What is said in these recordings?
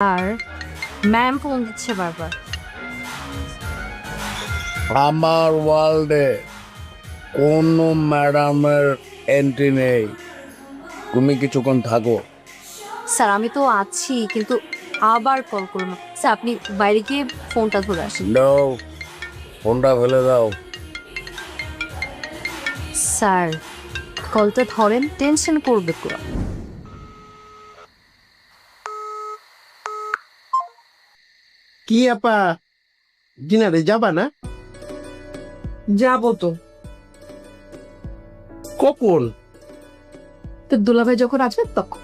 আর ma'am phone দিচ্ছে বারবার। আমার ওয়ার্ল্ডে কোনো ম্যাডামের এন্ট্রি নেই। তুমি কিছুক্ষণ থাকো। স্যার আমি তো আছি, কিন্তু আবার কল করুন। স্যার আপনি বাইরে গিয়ে ফোনটা ধরে আসেন। দাও, ফোনটা ফেলে দাও। স্যার কলটা ধরেন, টেনশন করবে তো। কি আপা, ডিনারে যাবা না? যাবো তো। কখন? তো দুলাভাই যখন আসবে তখন।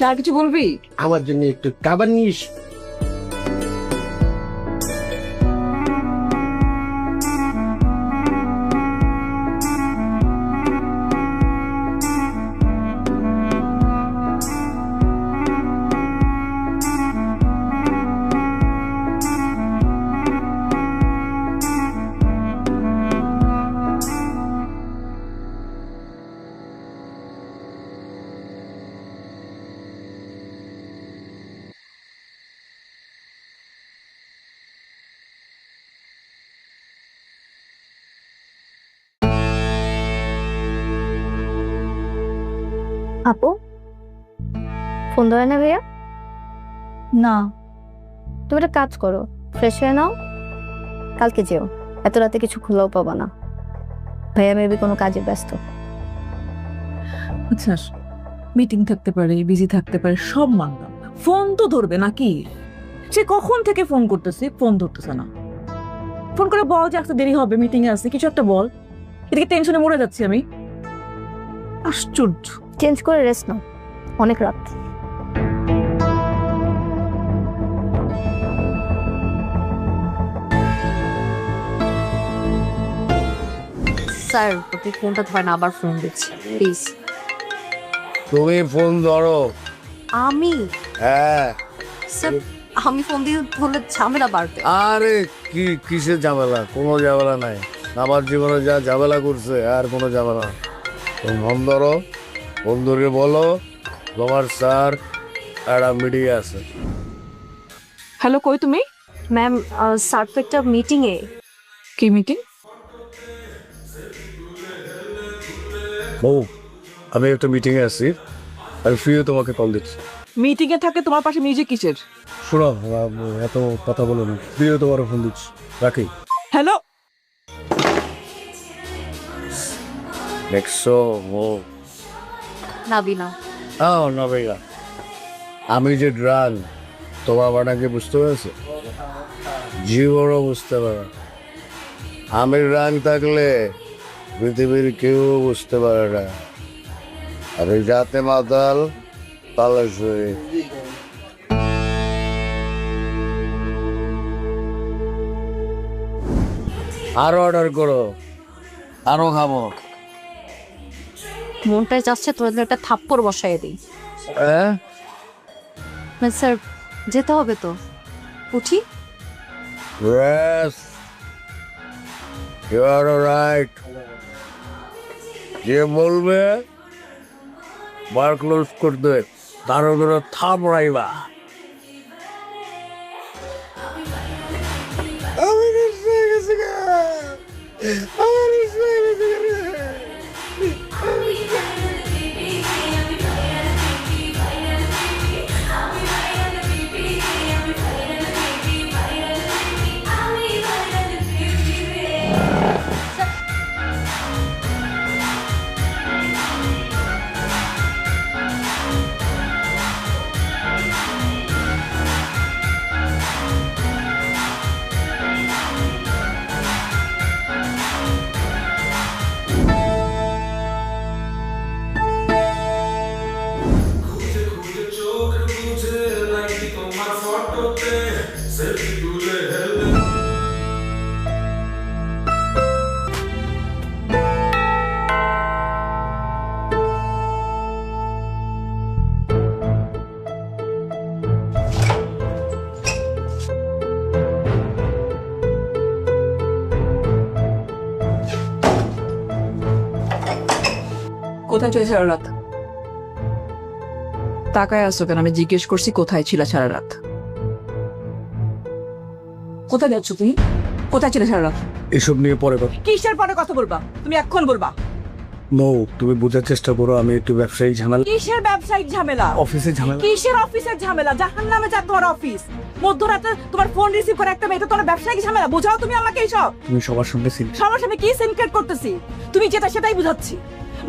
আর কিছু বলবি? আমার জন্য একটু খাবার নিস। আপু ফোন ধরে না ভাইয়া? না, তুমি একটা কাজ করো, ফ্রেশ হয়ে নাও, কালকে যেও। এত রাতে কিছু খোলাও পাবা না। ভাইয়া মেবি কোনো কাজে ব্যস্ত। আচ্ছা, মিটিং থাকতে পারে, বিজি থাকতে পারে, সব মানলাম। ফোন তো ধরবে নাকি? সে কখন থেকে ফোন করতেছে, ফোন ধরতেছে না। ফোন করে বল যে আজকে দেরি হবে, মিটিং এ আছে, কিছু একটা বল। এদিকে টেনশনে মরে যাচ্ছি আমি। আশ্চর্য। চেঞ্জ করে রেস্ট নাও, অনেক রাত। স্যার আপনি ফোনটা ধরেন, আবার ফোন দিচ্ছি প্লিজ। তুমি ফোন ধরো। আমি হ্যাঁ। স্যার, আমি ফোন দিয়ে ধরলে ঝামেলা বাড়বে। আরে কিসের ঝামেলা? কোনো ঝামেলা নাই। আমার জীবনে যা ঝামেলা করছে আর কোনো ঝামেলা না। তুমি ফোন ধরো, বন্ধুকে বলো তোমার স্যার একটা মিটিং আছে। হ্যালো, কই তুমি? ম্যাম স্যার তো একটা মিটিং এ। কি মিটিং? ও, আমি একটা মিটিংয়ে আছি, আমি ফ্রি তোমাকে কল দিচ্ছি। মিটিং এ থাকে তোমার পাশে মিউজিক কিসের? শোনো, এত কথা বলো না, ফ্রি তোমার ফোন দিচ্ছি, রাখি। হ্যালো। দেখছো ও নাবিনা। না ভাইয়া, আমি যে ড্রাগ তোমার বানাকে বুঝতে পেরেছো? জীবনও বুঝতে পারে না। আমি ড্রাগ থাকলে পৃথিবীর কেউ বুঝতে পারে না। আমি যাতে মাতাল তাহলে শরীর। আরো অর্ডার করো, আরো খাবো। মনটায় যাচ্ছে তোদের একটা থাপ্পড় বসাই দিই। হ্যাঁ, স্যার যেতে হবে তো, উঠি। Yes, you are right. যে বলবে বার ক্লোজ করতে তার উপরে থাপ রাইবা। কোথায় চলে সারা রাত? তাকায় আসছো কেন? আমি জিজ্ঞেস করছি কোথায় ছিল সারা রাত। কোথায় যাচ্ছ তুমি? কোথায় ছিল সারা রাত? এসব নিয়ে পরে কথা। কিসের পরে কথা বলবা? তুমি এখন বলবা। মৌ, তুমি বোঝার চেষ্টা করো, আমি একটু ব্যবসায়িক ঝামেলা। কিসের ব্যবসায়িক ঝামেলা? অফিসে ঝামেলা। কিসের অফিসের ঝামেলা? জাহান্নামে যা তোমার অফিস। মধ্যরাতে তোমার ফোন রিসিভ করে একটা মেয়ে, তো তোমার ব্যবসায়িক ঝামেলা। বোঝাও তুমি আমাকে এইসব। তুমি সবার সঙ্গে সবার সামনে কি সিনক্রেট করতেছি? তুমি যেটা সেটাই বুঝাচ্ছি।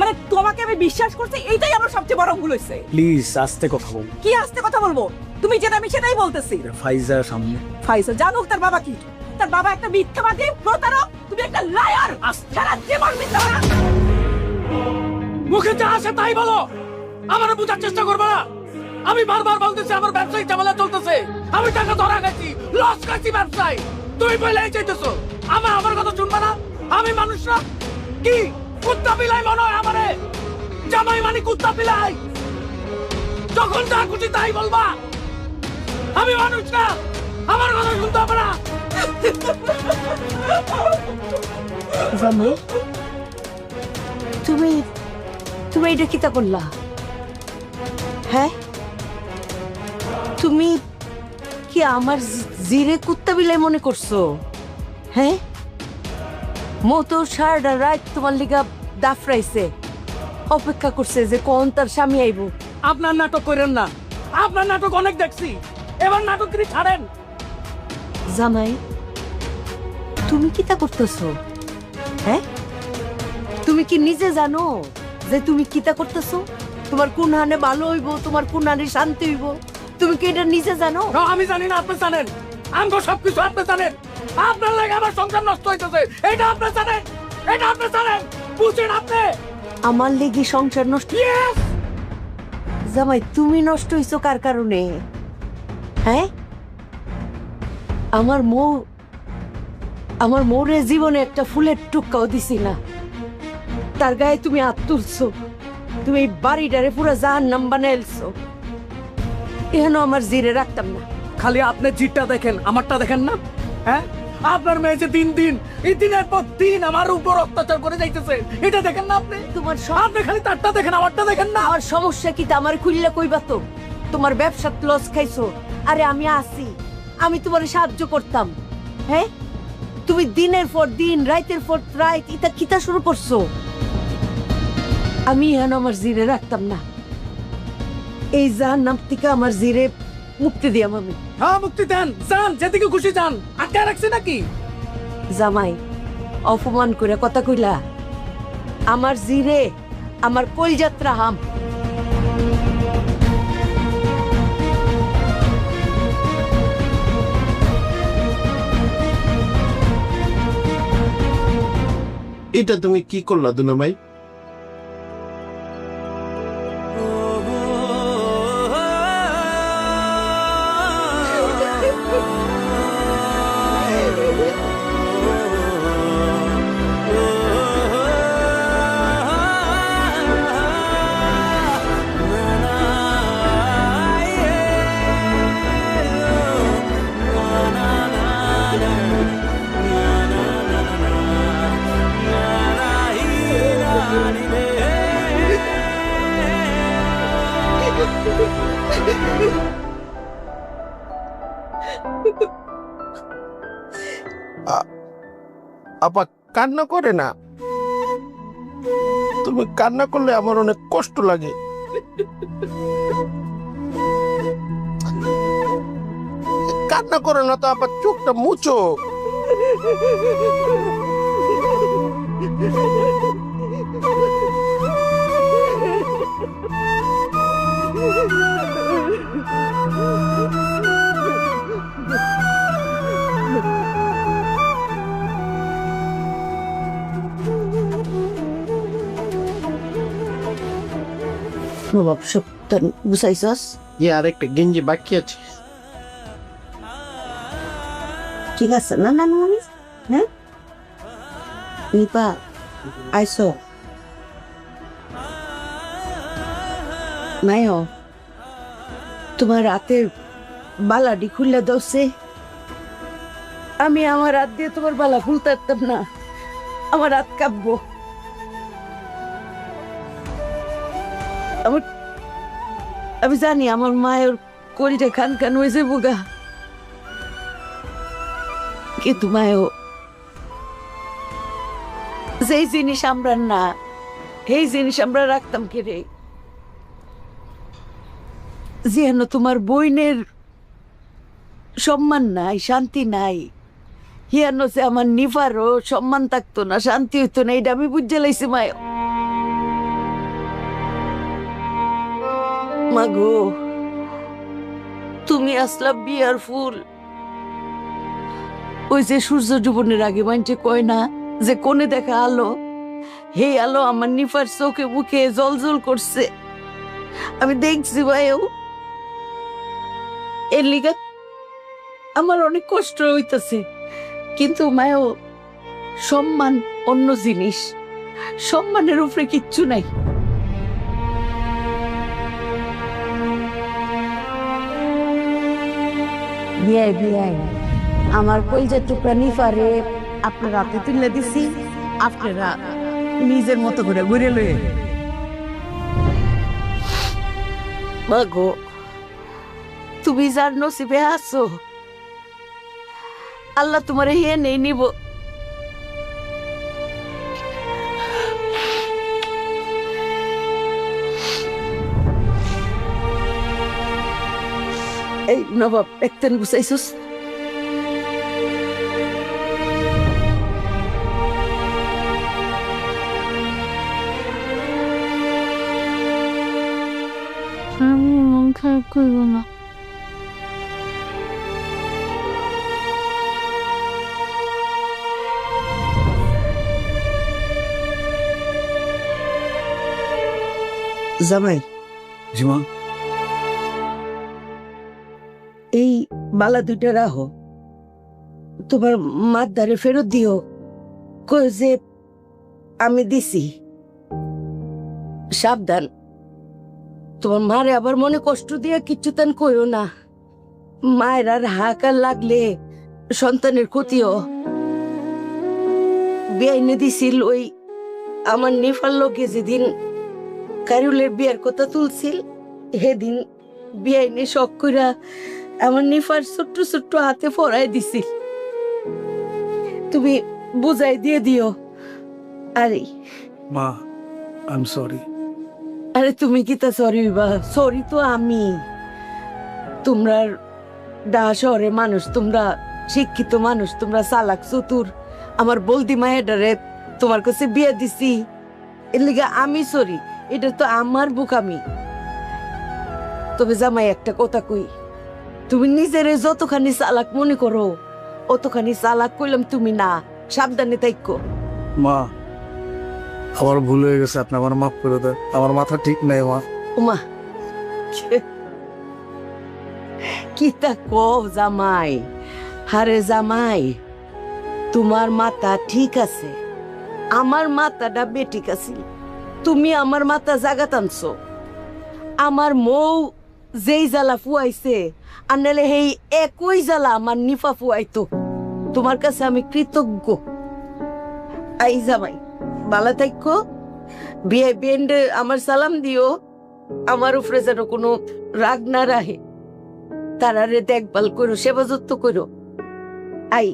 মানে তোমাকে আমি বিশ্বাস করছি, এইটাই আমার সবচেয়ে বড় ভুল হয়েছে। প্লিজ আস্তে কথা বল। কি আস্তে কথা বলবো? তুমি যেটা আমি সেটাই বলতেছি। ফাইজার সামনে। ফাইসা জানুক তার বাবা কি? তার বাবা একটা মিথ্যাবাদী, প্রতারক। তুমি একটা লায়ার। সারা জীবন মিথ্যাবাদী। মুখে যা আসে তাই বলো, আমার বোঝার চেষ্টা করবে না। আমি বারবার বলতেছি আমার ব্যবসায়িক ঝামেলা চলতেছে, আমি টাকা ধরা গেছি, লস খাইছি ব্যবসায়। তুমি বলেই চাইতেছো আমার কথা শুনবে না? আমি মানুষ না কি? কুত্তা বিলাই মনে হয় আমারে? জামাই মানে কুত্তা বিলাই? যখন যা খুশি তাই বলবা। আমি মানুষ না, আমার কথা শুনতে হবে না। জামাই, তুমি তুমি এটা কিতা করলা? হ্যাঁ, তুমি কি আমার জিরে কুত্তা বিলাই মনে করছো? হ্যাঁ, মতো সারাটা রাত তোমার লিগা দাফরাইছে, অপেক্ষা করছে যে কোন তার স্বামী আইব। আপনার নাটক করেন না, আপনার নাটক অনেক দেখছি, এবার নাটক কি ছাড়েন। জামাই, তুমি কিতা করতেছো? হ্যাঁ, তুমি কি নিজে জানো যে তুমি কিতা করতেছো? তোমার কোন হানে ভালো হইব, তোমার কোন হানে শান্তি হইব, তুমি কি এটা নিজে জানো? আমি জানি না, আপনি জানেন। আমগো সবকিছু আপনি জানেন। আপনার লাগে আমার সংসার নষ্ট হইতেছে, এটা আপনি জানেন, এটা আপনি জানেন, বুঝেন আপনি। আমার লেগে সংসার নষ্ট? Yes! জামাই, তুমি নষ্ট হইছো কার কারণে? হ্যাঁ, আমার মৌরে জীবনে একটা ফুলের টুকাও দিছি না, তার গায়ে তুমি হাত তুলছো। তুমি এই বাড়িটারে পুরো জাহান্নাম বানাইলছো। এখানে আমার জিরে রাখতাম না। খালি আপনি জিতটা দেখেন, আমারটা দেখেন না। হ্যাঁ, আপনার মেয়ে যে দিন দিন এই দিনের পর দিন আমার উপর অত্যাচার করে যাইতেছে, এটা দেখেন না আপনি? তোমার আপনি খালি তারটা দেখেন, আমারটা দেখেন না। আমার সমস্যা কি? তা আমার খুললে কইবা তো। তোমার ব্যবসা লস খাইছো, আরে আমি আছি, আমি তোমার সাহায্য করতাম। হ্যাঁ, তুমি দিনের পর দিন, রাতের পর রাত ইতা কিতা শুরু করছো। আমি এখন আমার জিরে রাখতাম না। এই জাহান্নাম থেকে আমার জিরে মুক্তি দিয়াম আমি। হ্যাঁ, মুক্তি দেন, যান যেদিকে খুশি যান। আটকে রাখছি নাকি? জামাই, অপমান করে কথা কইলা। আমার জিরে আমার কলজাত্রা হাম। এটা তুমি কি করলা দুলাভাই? আপা কান্না করে না। তুমি কান্না করলে আমার অনেক কষ্ট লাগে। কান্না করে না তো আপা, চোখটা মুছো। নবাব সপ্তাহ বুঝাইছস? আর একটা গেঞ্জি বাকি আছে। ঠিক আছে না না আমি? হ্যাঁ, নিপা আইসো। মায়ো, তোমার রাতের বালাডি খুললে দোষে। আমি আমার রাত দিয়ে তোমার বালা খুলতে পারতাম না, আমার রাত কাঁপবো। আমি জানি আমার মায়ের কলিটা খান খান হয়েছে বোগা, কিন্তু মায়ও যেই জিনিস আমরা না, এই জিনিস আমরা রাখতাম কে রে? যেন তোমার বইনের সম্মান নাই, শান্তি নাই, হিয়ানো যে আমার নিফারও সম্মান থাকতো না, শান্তি হইতো না, এটা আমি বুঝে লাইছি মায়। মাগো, তুমি আসলা বিয়ার ফুল। ওই যে সূর্য ডুবনের আগে মাইনটে কয় না যে কোনে দেখা আলো, হে আলো আমার নিফার চোখে মুখে জল জল করছে, আমি দেখছি ভাইও। এর লিগা আমার অনেক কষ্ট হইতেছে, কিন্তু মায়ও সম্মান অন্য জিনিস, সম্মানের উপরে কিচ্ছু নাই। বিয়াই বিয়াই আমার কলজের টুকরা নিফারে আপনার রাতে তুলে দিছি, আপনারা নিজের মতো করে ঘুরে লয়ে। মাগো, তুমি যার নসিবে আছো, আল্লাহ তোমার হে নেই নিব। এই নবাব একতেন গুছাইছস? আমি মন খারাপ করবো না। জামাই, জিমা, এই বালা দুইটা রাখো, তোমার মার দ্বারে ফেরত দিও, কই যে আমি দিছি। সাবধান, তোমার মারে আবার মনে কষ্ট দিয়ে কিচ্ছু তেন কইও না। মায়ের আর হাহাকার লাগলে সন্তানের ক্ষতিও। বেআইনে দিছিল ওই আমার নিফার লোকে যেদিন কারুলের বিয়ার কথা তুলছিল, সেদিন বেআইনে শখ কইরা আমার নিফার ছোট্ট ছোট্ট হাতে পরাই দিছিল। তুমি বুঝাই দিয়ে দিও। আরে মা, আই এম সরি। আরে তুমি কি তা সরি বা? সরি তো আমি। তোমরা ডা শহরে মানুষ, তোমরা শিক্ষিত মানুষ, তোমরা চালাক চতুর। আমার বলদি মায়েরারে তোমার কাছে বিয়ে দিছি, এর লিগে আমি সরি, এটা তো আমার বোকামি। তবে জামাই একটা কথা কই, তুমি নিজেরে যতখানি চালাক মনে করো, অতখানি চালাক কইলাম তুমি না। সাবধানে থাইকো। মা, আমার ভুল হয়ে গেছে, আপনি আমার মাফ করে দেন। আমার মাথা ঠিক নাই মা। উমা, কি তা কো জামাই? হারে জামাই, তোমার মাথা ঠিক আছে, আমার মাথাটা বেঠিক আছে। তুমি আমার মাথা জাগা টানছো। আমার মৌ যেই জ্বালা ফুয়াইছে, আর নাহলে সেই একই জ্বালা আমার নিফা ফুয়াইতো। তোমার কাছে আমি কৃতজ্ঞ। আই জামাই, বালা থাইকো, বিয়ে বেন্ডে আমার সালাম দিও। আমার উপরে যেন কোনো রাগ না রাহে, তারারে দেখভাল করো, সেবা যত্ন করো। আই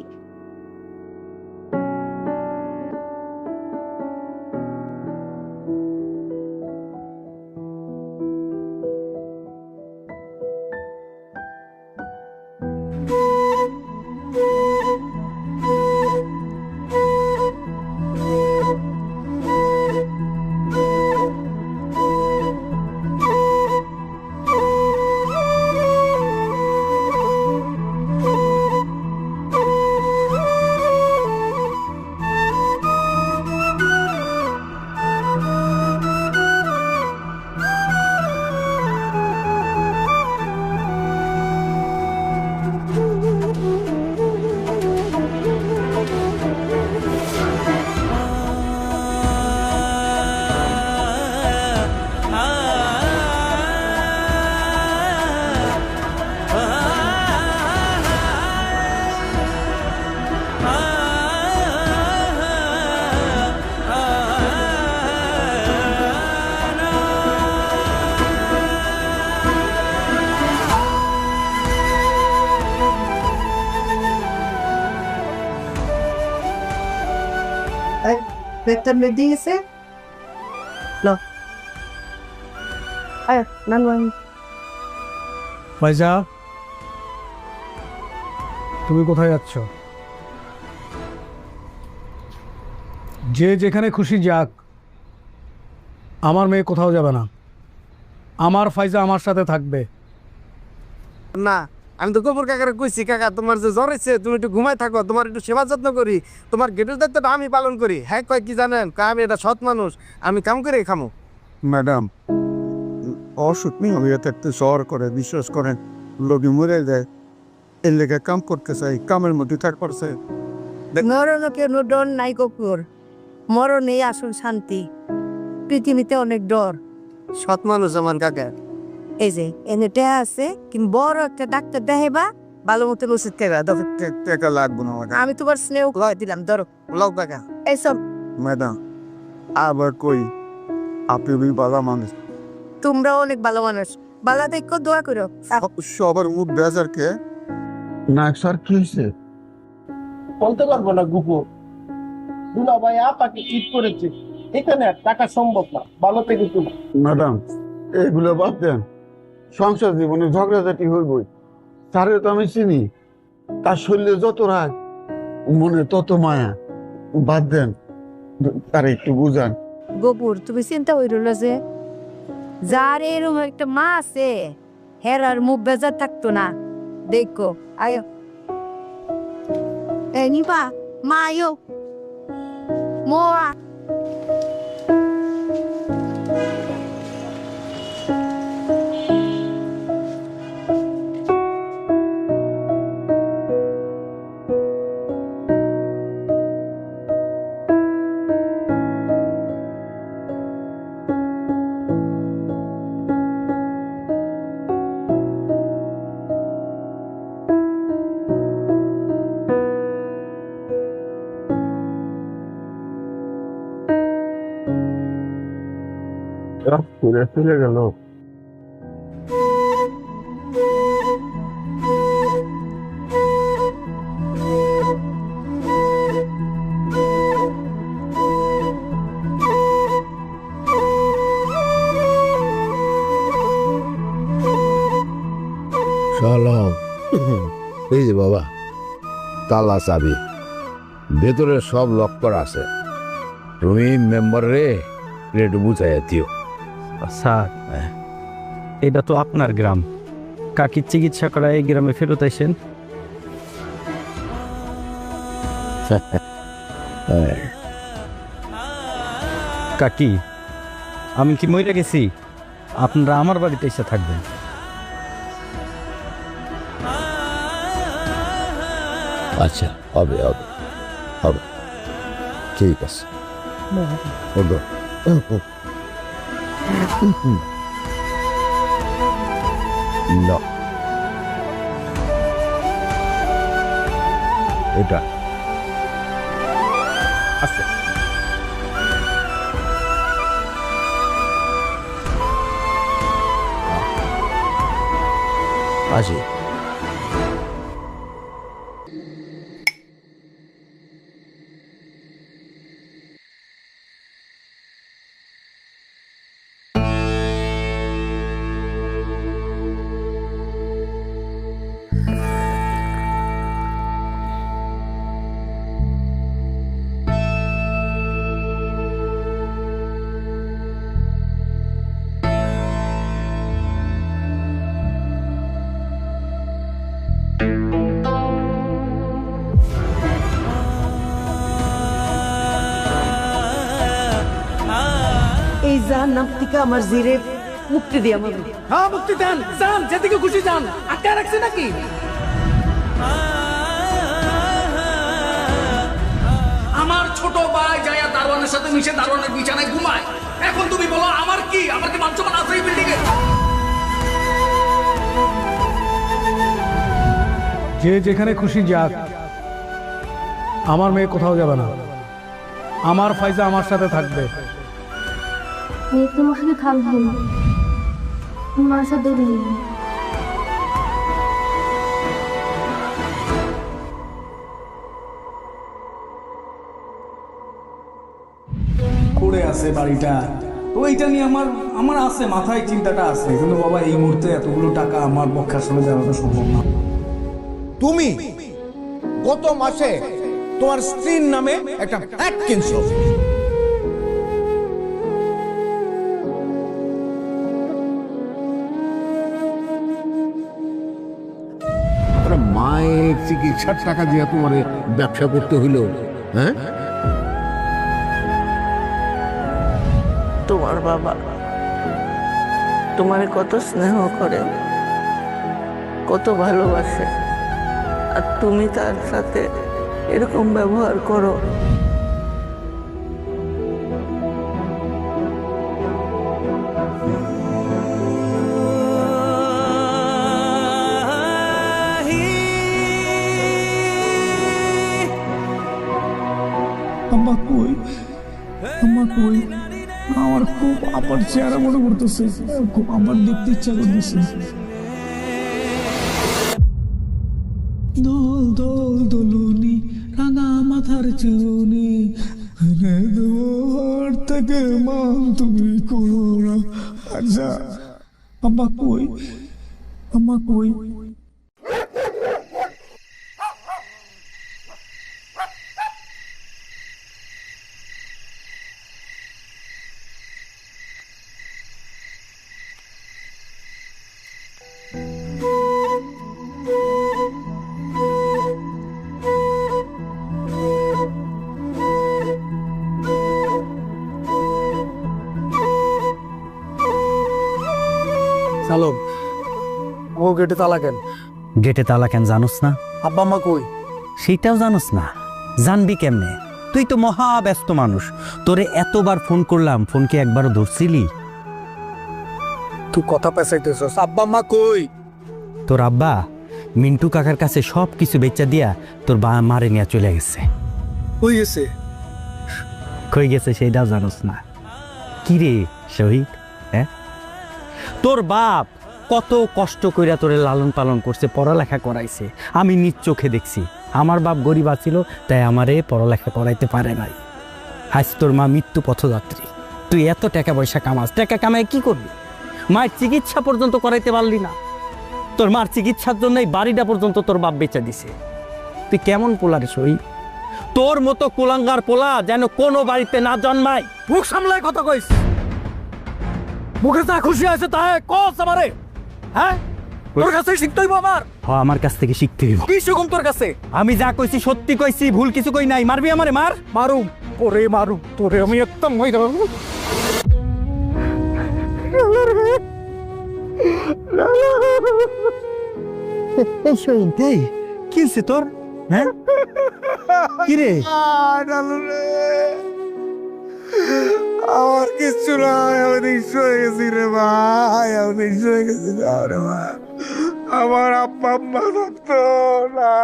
ব্যাগটা মেয়ে দিয়েছে আয় নানু ফাইজা, তুমি কোথায় যাচ্ছ? যে যেখানে খুশি যাক, আমার মেয়ে কোথাও যাবে না। আমার ফাইজা আমার সাথে থাকবে। না, আমি তো গোবর কাকারে কইছি, কাকা তোমার যে জ্বর হয়েছে তুমি একটু ঘুমাই থাকো, তোমার একটু সেবা যত্ন করি, তোমার গেটের দায়িত্বটা আমি পালন করি। হ্যাঁ কয় কি জানেন, কয় আমি এটা সৎ মানুষ, আমি কাম করে খামো। ম্যাডাম, অসুখ নিয়ে আমি একটু জ্বর করে, বিশ্বাস করেন লোকে মরে যায়, এর লেগে কাম করতে চাই, কামের মধ্যে থাক পারছে। মরণ কেন ডর নাই কুকুর, মরণেই আসল শান্তি। পৃথিবীতে অনেক ডর। সৎ মানুষ আমার কাকা। এই যে এনে টেহা আছে, কিন্তু বড় একটা ডাক্তার দেখাইবা, ভালো মতো ওষুধ খাইবা। দেখো, টাকা লাগবে না ম্যাডাম। আমি তোমার স্নেহ লয় দিলাম, ধরো। লও কাকা। এইসব ম্যাডাম, আবার কই আপনি ভালো মানুষ, তোমরা অনেক ভালো মানুষ, বালা দেখো, দোয়া করো। সবার মুখ বেজার কে না স্যার, কি হয়েছে? বলতে পারবো না গুপো, দুলা ভাই আপাকে চিট করেছে, এখানে আর টাকা সম্ভব না, ভালো থেকে তুমি। ম্যাডাম, এইগুলো বাদ দেন, সংসার জীবনে ঝগড়াঝাটি হইবই। তারে তো আমি চিনি, তার শরীরে যত রাগ, মনে তত মায়া, বাদ দেন, তারে একটু বুঝান। গোপুর, তুমি চিন্তা হইল যে যার এরকম একটা মা আছে, হেরার মুখ বেজার থাকতো না। দেখো, আয়ো এ নিপা, মা আয়ো, মোয়া। ঘুরে ফিরে গেল। শালাম, এই যে বাবা তালা চাবি, ভেতরে সব লক করা আছে। তুমি মেম্বার রে একটু বুঝাই দিও। স্যার, এটা তো আপনার গ্রাম, কাকির চিকিৎসা করা এই গ্রামে ফেরত আইসেন। কাকি, আমি কি মরে গেছি? আপনারা আমার বাড়িতে এসে থাকবেন। আচ্ছা, হবে হবে হবে, ঠিক আছে। ওগো, না এটা আচ্ছা, আসি। এই জাহান্নাম থেকে আমার জিরে মুক্তি দিয়ে আমার। হ্যাঁ মুক্তি দেন, যান যেদিকে খুশি যান, আটকে রাখছে নাকি? আমার ছোট ভাই যায়া দারোয়ানের সাথে মিশে দারোয়ানের বিছানায় ঘুমায়, এখন তুমি বলো আমার কি? আমার কি মান সম্মান আছে এই বিল্ডিং এ? যে যেখানে খুশি যাক, আমার মেয়ে কোথাও যাবে না। আমার ফাইজা আমার সাথে থাকবে। মেয়ে তোমার সাথে থাকবো না, তোমার সাথে দৌড়ে পড়ে আছে বাড়িটা, তো এইটা নিয়ে আমার আমার আছে মাথায় চিন্তাটা আছে, কিন্তু বাবা এই মুহূর্তে এতগুলো টাকা আমার পক্ষে আসলে দেওয়াটা সম্ভব না। তুমি গত মাসে তোমার স্ত্রীর নামে একটা ফ্ল্যাট কিনছো, মায়ের চিকিৎসার টাকা দিয়ে তোমার ব্যবসা করতে হইলো, হ্যাঁ? তোমার বাবা তোমারে কত স্নেহ করে, কত ভালোবাসে, আর তুমি তার সাথে এরকম ব্যবহার করো। আম্মা কই, আম্মা কই, আমার খুব আপার চেহারা মনে করতেছে, খুব আমার দেখতে ইচ্ছা করতেছে। দোল দোল দোলনি রাঙা মাথার চুনি, দোর থেকে মান তুমি করো না। আচ্ছা আম্মা কই, আম্মা কই? সালম, ও গেটে তালা কেন? গেটে তালা কেন জানোস না? আব্বা আম্মা কই? সেইটাও জানোস না? জানবি কেমনে? তুই তো মহা ব্যস্ত মানুষ, তোরে এতবার ফোন করলাম, ফোন কি একবারও ধরছিলি? তুই কথা পেঁচাইতেছস। আব্বা আম্মা কই? তোর আব্বা মিন্টু কাকার কাছে সব কিছু বেচা দিয়া তোর মারে নিয়ে চলে গেছে। কই গেছে? কই গেছে সেইটাও জানোস না? কি রে শহীদ, হ্যাঁ? তোর বাপ কত কষ্ট কইরা তোরে লালন পালন করছে, পড়ালেখা করাইছে, আমি নিজ চোখে দেখছি। আমার বাপ গরিব ছিল, তাই আমারে পড়ালেখা করাইতে পারে নাই। আজ তোর মা মৃত্যু পথযাত্রী, তুই এত টাকা পয়সা কামাস, টাকা কামায় কি করবি? মায়ের চিকিৎসা পর্যন্ত করাইতে পারলি না। তোর মার চিকিৎসার জন্য এই বাড়িটা পর্যন্ত তোর বাপ বেচা দিছে। তুই কেমন পোলা রে শহীদ? তোর মতো কুলাঙ্গার পোলা যেন কোনো বাড়িতে না জন্মায়। মুখ সামলায় কথা কইস, মুখে যা খুশি আছে তাই কস আমারে, হ্যাঁ? তোর কাছে শিখতে হইব আমার? আমার কাছ থেকে শিখতে হইব। কি শিখুম তোর কাছে? আমি যা কইছি সত্যি কইছি, ভুল কিছু কই নাই। মারবি আমারে? মার। মারুম, ওরে মারুম, তোরে আমি একদম হই দেব। এই শহীদ, এই কি হইছে তোর? হ্যাঁ কি রে? আমার কিছু নয়, আমি নিঃস্ব হয়ে গেছি রে ভাই, আমি নিঃস্ব হয়ে গেছি রে ভাই। আমার আব্বা আম্মা থাকতো না,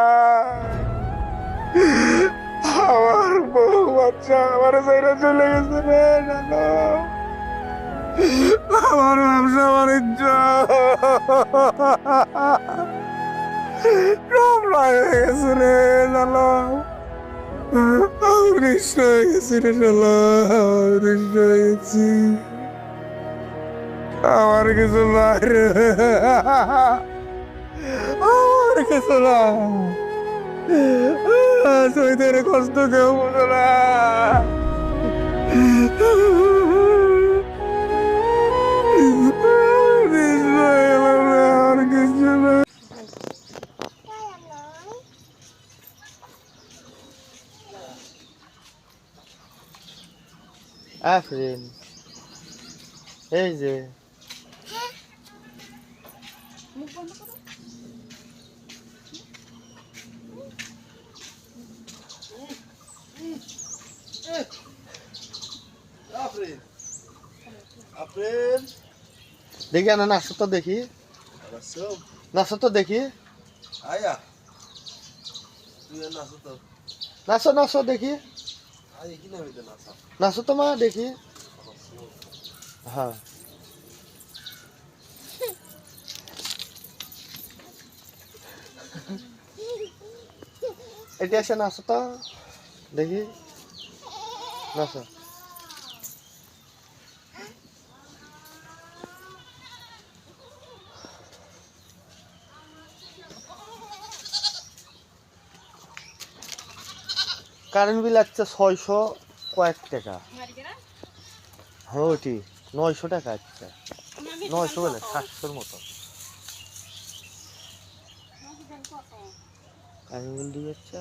আমার বউ বাচ্চা আমার ছেড়ে চলে গেছে রে নানা। আমার ব্যবসা বাণিজ্য সব হয়ে গেছে রে নানা। আমি নিঃস্ব হয়ে গেছি রে নানা, নিঃস্ব হয়ে গেছি। আমার কিছু নাই রে, আমার কিছু না। সইদের কষ্ট কেউ বোঝে না। আর কিছু না। আফরিন, এই যে দেখি না, নাচো তো দেখি, নাচো তো দেখি, নাচো নাচো দেখি, নাচো তো মা দেখি। হ্যাঁ এটা এসে নাচো তো দেখি, নাচো। কারেন্ট বিল আসছে 600 কয়েক টাকা। হ্যাঁ ওটি 900 টাকা আসছে, 900 বলে 700-র মতো কারেন্ট বিল দিয়ে যাচ্ছে।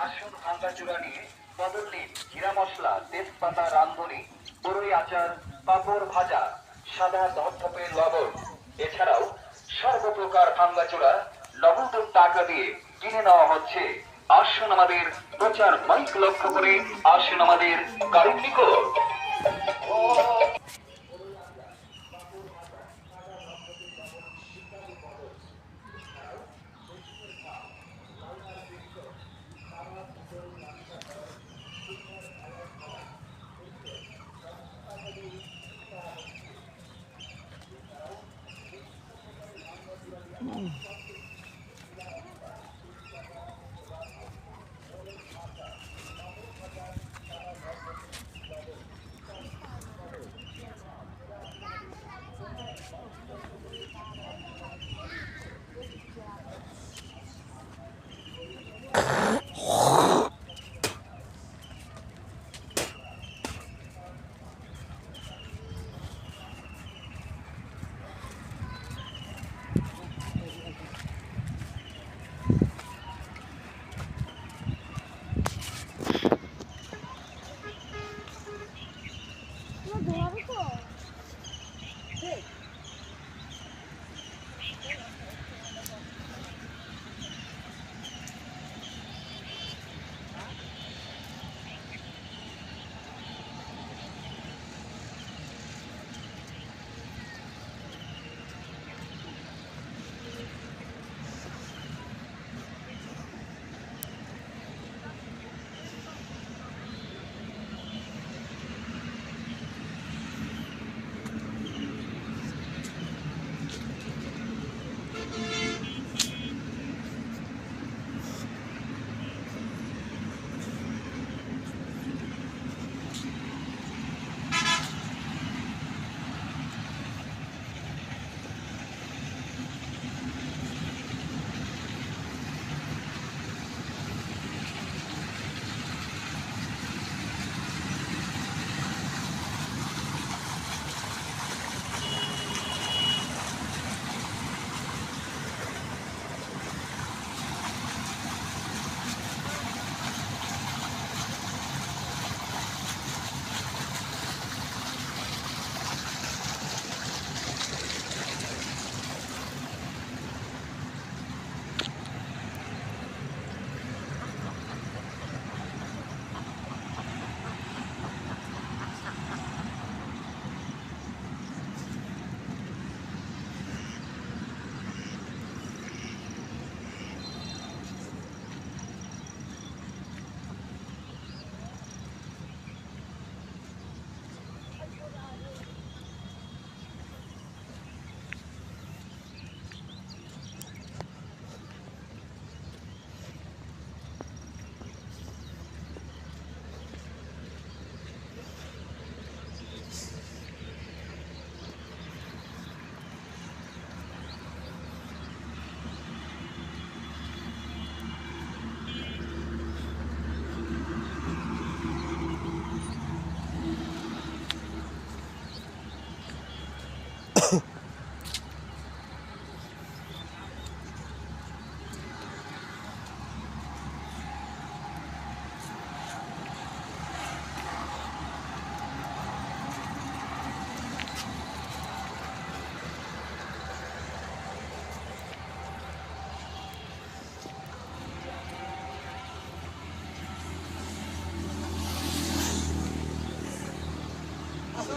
আসুন ভাঙ্গা চূড়া নিয়ে বদল নিন জিরা মশলা, তেজপাতা, রাঁধুনি, বড়ই আচার, পাঁপড় ভাজা, সাদা ধপধপে লবণ, এছাড়াও সর্বপ্রকার ভাঙ্গা চূড়া নগদ টাকা দিয়ে কিনে নেওয়া হচ্ছে। আসুন আমাদের প্রচার মাইক লক্ষ্য করে, আসুন আমাদের গাড়ির নিকট।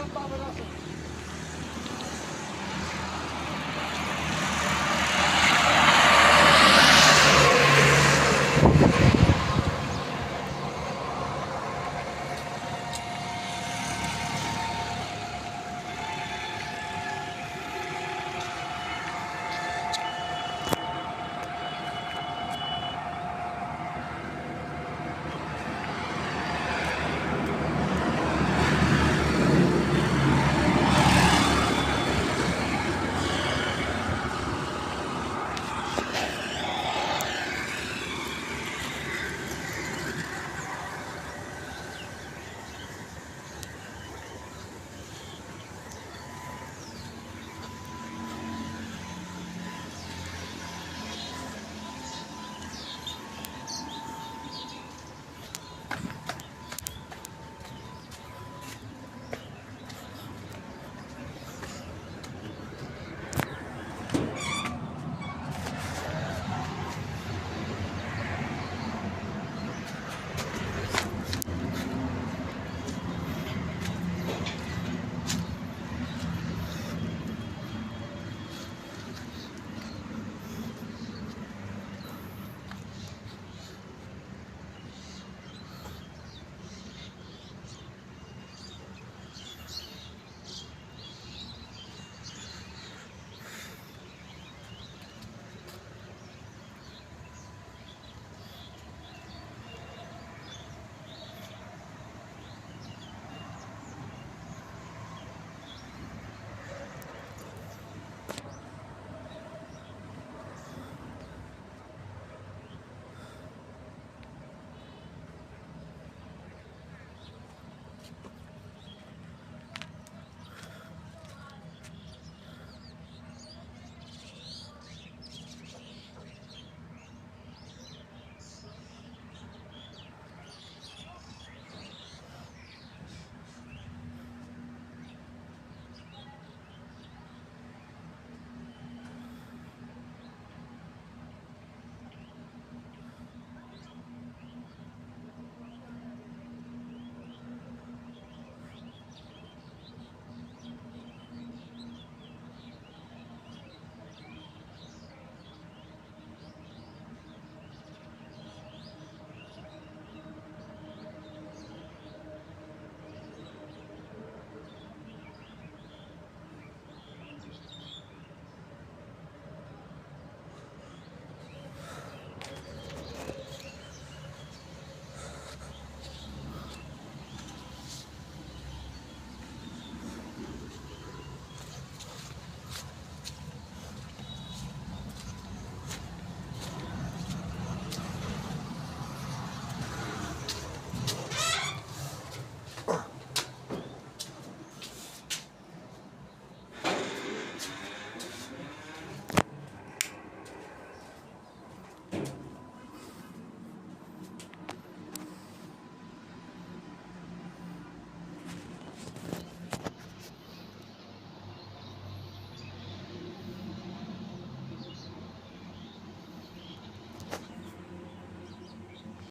বাবার আছে